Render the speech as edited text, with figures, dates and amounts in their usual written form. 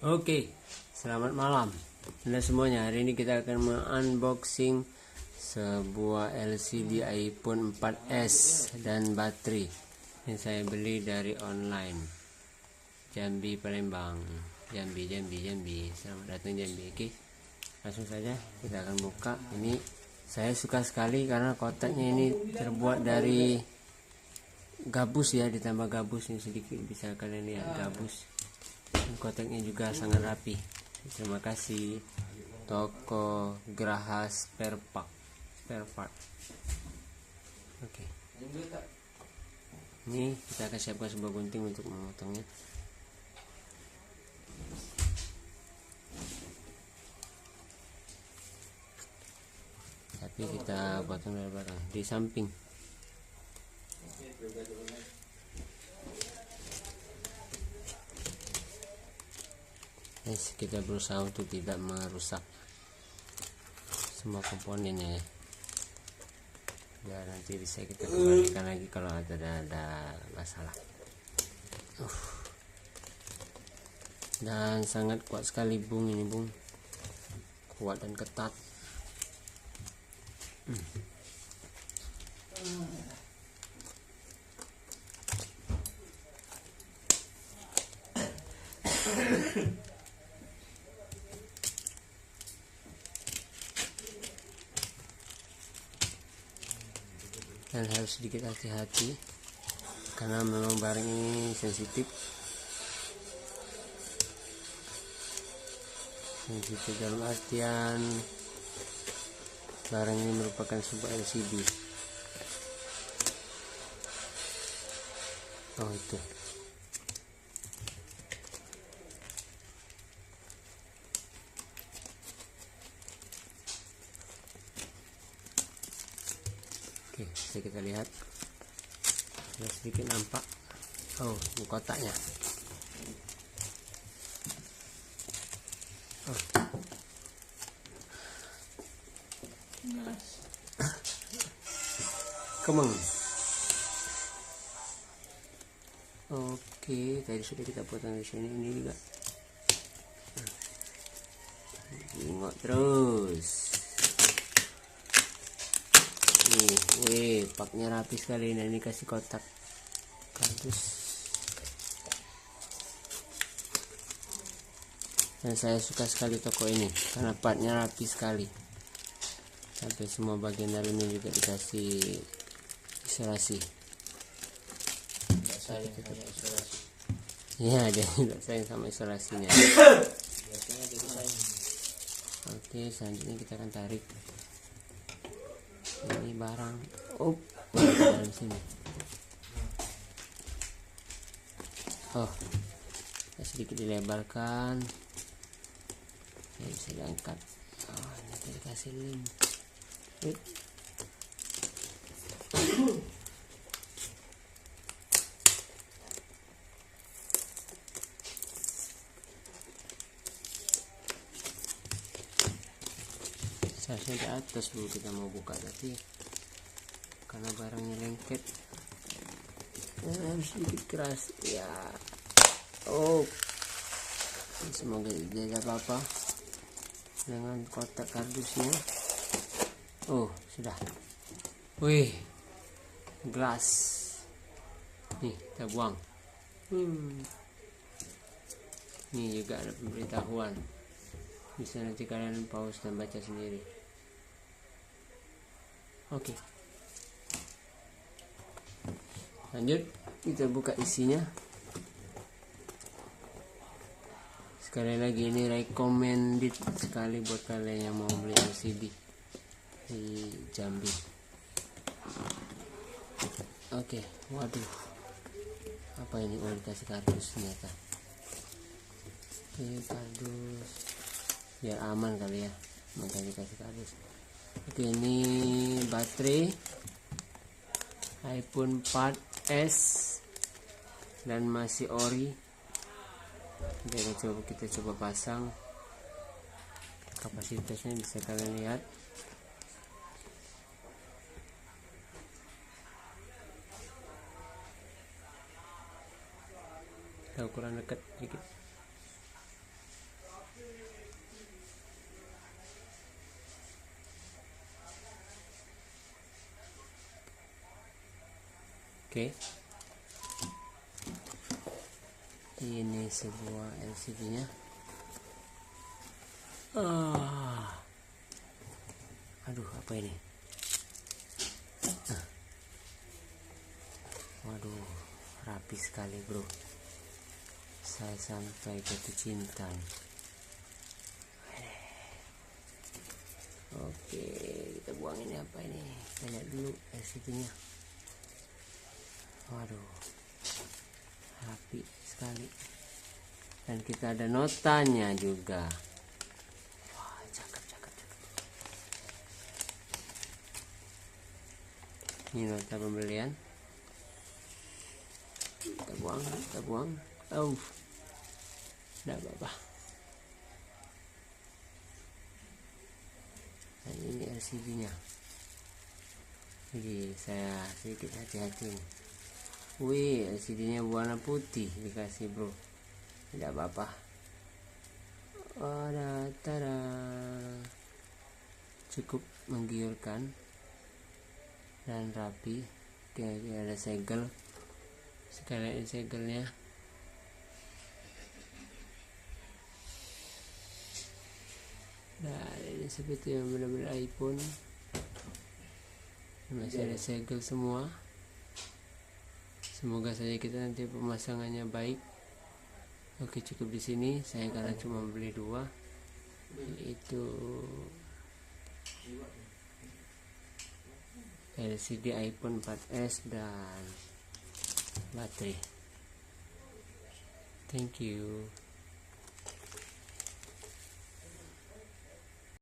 Oke, selamat malam Anda semuanya. Hari ini kita akan unboxing sebuah LCD iPhone 4S dan baterai yang saya beli dari online Jambi, Palembang. Jambi. Selamat datang Jambi. Oke, langsung saja kita akan buka. Ini saya suka sekali karena kotaknya ini terbuat dari gabus ya, ditambah gabus ini sedikit, bisa kalian lihat gabus. Kotaknya juga sangat rapi. Terima kasih toko Graha spare part. Oke. Ini kita akan siapkan sebuah gunting untuk memotongnya. Tapi kita potong dari belakang, di samping. Kita berusaha untuk tidak merusak semua komponennya ya, biar nanti bisa kita kembalikan lagi kalau ada masalah. Dan sangat kuat sekali bung, ini bung, kuat dan ketat. Dan harus sedikit hati-hati karena memang barang ini sensitif dalam artian barang ini merupakan sebuah LCD. Oh itu. Oke, bisa kita lihat, ada sedikit nampak. Oh, ini kotaknya. Oh. Kemeng. Oke, tadi sudah kita potong di sini, ini juga. Tengok terus. Wih, paknya rapi sekali. Nah, ini kasih kotak kardus. Dan saya suka sekali toko ini karena partnya rapi sekali. Sampai semua bagian dalamnya juga dikasih isolasi. Ya, dia tidak sayang sama isolasinya. Oke, selanjutnya kita akan tarik ini barang dalam sini. Oh, sedikit dilebarkan, ya, bisa diangkat. Oh, ini dikasih lem. Seharusnya di atas dulu kita mau buka, tapi karena barangnya lengket harus sedikit keras ya. Oh, semoga tidak ada apa-apa dengan kotak kardusnya. Oh, sudah. Wih, gelas nih, kita buang. Ini juga ada pemberitahuan, bisa nanti kalian pause dan baca sendiri. Oke, lanjut kita buka isinya. Sekali lagi, ini recommended sekali buat kalian yang mau beli LCD di Jambi. Oke, waduh, apa ini? Oh, dikasih kardus ternyata. Oke, kardus biar aman kali ya, makanya dikasih kardus. Oke, ini baterai iPhone 4S dan masih ori. Kita coba pasang. Kapasitasnya bisa kalian lihat. Kita ukuran dekat sedikit. Oke. Ini sebuah LCD-nya. Aduh, apa ini? Waduh, rapi sekali bro. Saya sampai jatuh cinta. Oke, kita buang ini apa ini? Kita lihat dulu LCD-nya. Waduh, rapi sekali. Dan kita ada notanya juga. Wah, cakep. Ini nota pembelian. Kita buang. Tidak apa-apa. Dan ini LCD-nya. Jadi saya sedikit hati-hati nih. Wih, LCD-nya warna putih dikasih bro. Tidak apa-apa. Tada. Cukup menggiurkan dan rapi. Oke, ada segel. Sekalian segelnya. Nah, ini seperti yang benar-benar iPhone. Masih ada segel semua. Semoga saja kita nanti pemasangannya baik. Oke, cukup di sini. Saya karena cuma beli 2, yaitu LCD iPhone 4S dan baterai. Thank you.